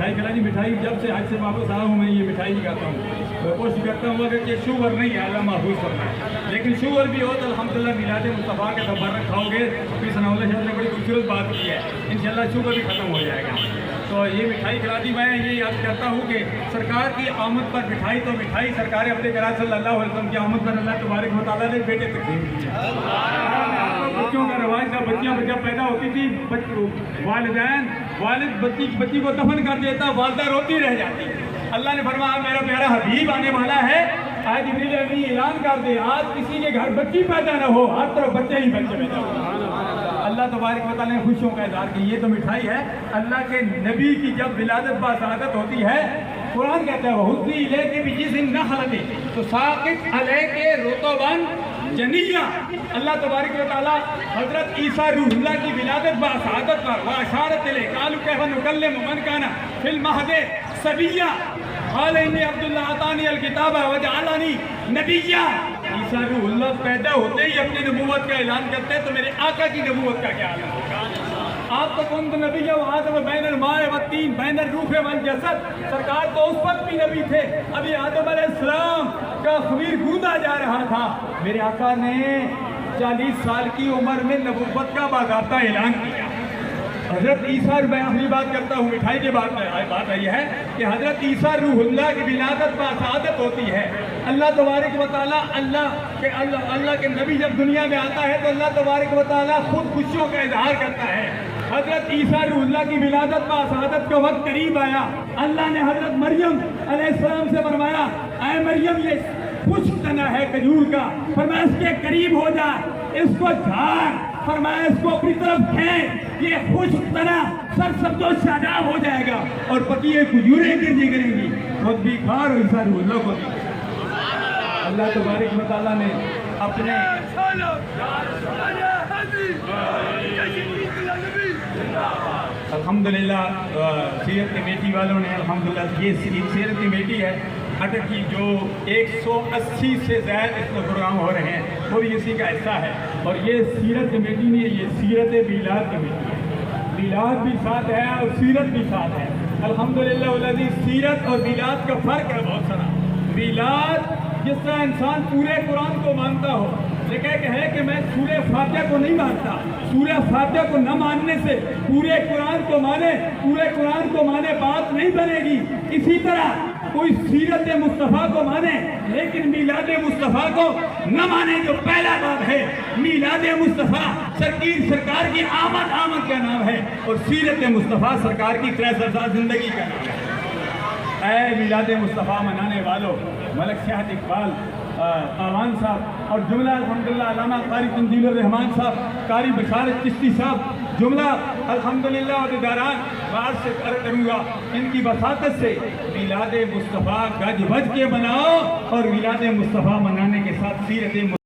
मिठाई खिलाई। मिठाई जब से आज से वापस आया हूँ मैं ये मिठाई ही खाता हूँ। मैं कोशिश करता हूँ अगर कि शुगर नहीं है, अल्लाह महफूज करना है, लेकिन शुगर भी हो तो अल्हम्दुलिल्लाह मिलाद मुस्तफ़ा के तबर्रक खाओगे। फिर सनाउल्लाह साहब ने बड़ी खूबसूरत बात की है, इंशाअल्लाह शुगर भी ख़त्म हो जाएगा। तो ये मिठाई खिला दी। मैं ये याद करता हूँ कि सरकार की आमद पर मिठाई, तो मिठाई सरकार अपने करार सल्लल्लाहु अलैहि वसल्लम की आमद पर अल्लाह तबारक व तआला ने बेटे तकसीम की है। बच्चों का रवाज था, बच्चियाँ जब पैदा होती थी वालिद बच्ची को दफन कर देता, वालदा रोती रह जाती। अल्लाह ने फरमाया मेरा प्यारा हबीब आने वाला है, आज जिब्रील अमीन ऐलान कर दे आज किसी के घर बच्ची पैदा न हो, हर तरफ बच्चे ही बच्चे पैदा हो। अल्लाह तबारक व तआला ने खुशियों का इज़हार किया। ये तो मिठाई है। अल्लाह के नबी की जब विलादत बासआदत होती है, कुरान कहता है वहुज़्ज़ी इलैकी बिजिज़्इन नख़लति तो साक़ित अलैके रुतबन जनिया। अल्लाह तबारक व तआला हज़रत ईसा रूहुल्लाह की विलादत बासआदत पर व अशारत इलैहि क़ालू कैफ़ नुकल्लिमु मन काना फ़िल महदि सबिय्या क़ाल इन्नी अब्दुल्लाह अतानी अल किताब व जअलनी नबिय्या। ईसा रूहुल्लाह पैदा होते ही अपनी नबूवत का ऐलान करते हैं, तो मेरे आका की नबूवत का क्या ऐलान होगा? आप तो कौन तो नबी है, आदम बैनल माए व तीन बैनल रूह वल जसद। सरकार तो उस वक्त भी नबी थे, अभी आदम अलैहिस्सलाम का खमीर गूंदा जा रहा था। मेरे आका ने 40 साल की उम्र में नबूवत का बाकायदा ऐलान किया। हज़रत ईसा, मैं अपनी बात करता हूँ, मिठाई की बात आई है कि हज़रत ईसा रूहुल्लाह की विलादत बासआदत होती है। अल्लाह तबारक व तआला अल्लाह के नबी जब दुनिया में आता है तो अल्लाह तबारक व तआला खुद खुशियों का इजहार करता है। हज़रत ईसा रूहुल्लाह की विलादत बासआदत का वक्त करीब आया। अल्लाह ने हज़रत मरियम अलैहिस्सलाम से फरमाया ऐ मरियम ये खुश्क तना है खजूर का, फरमाया इसके करीब हो जा, इसको झाड़, फरमाया इसको अपनी तरफ खेच, ये खुश्क तना सरसब्ज़ो शादाब हो जाएगा और पकी खजूरें गिरनी करेंगी। खुद भी खा और ईसा रूहुल्लाह को भी। अल्लाह तबारक व तआला ने अपने अल्हम्दुलिल्लाह सीरत कमेटी वालों ने अल्हम्दुलिल्लाह ये सीरत कमेटी है अटक की जो 180 से ज़्यादा इस प्रोग्राम हो रहे हैं वो भी इसी का हिस्सा है। और ये सीरत कमेटी नहीं है, ये सीरत मिलाद कमेटी है। मिलाद भी साथ है और सीरत भी साथ है। अल्हम्दुलिल्लाह वल्लज़ी सीरत और मिलाद का फ़र्क है बहुत सारा। मिलाद जिस तरह इंसान पूरे कुरान को मानता हो, लेकिन है कि मैं सूरह फातिहा को नहीं मानता, सूरह फातिहा को न मानने से पूरे कुरान को माने बात नहीं बनेगी। इसी तरह कोई सीरत मुस्तफ़ा को माने लेकिन मीलाद मुस्तफ़ा को न माने, जो पहला बात है मीलाद मुस्तफ़ा सरकार की आमद का नाम है और सीरत मुस्तफ़ा सरकार की 63 जिंदगी का नाम है। ऐ मिलाद मुस्तफ़ा मनाने वालों, मलक शाहद इकबाल आवान साहब और जुमला अल्हम्दुलिल्लाह अल्लामा कारी तंजीलुर रहमान साहब, कारी बशारत चिश्ती साहब, जुमला अल्हम्दुलिल्लाह और इदारान बात से करूँगा, इनकी वसातत से मिलाद मुस्तफ़ा गज बज के मनाओ और मिलाद मुस्तफ़ा मनाने के साथ सीरत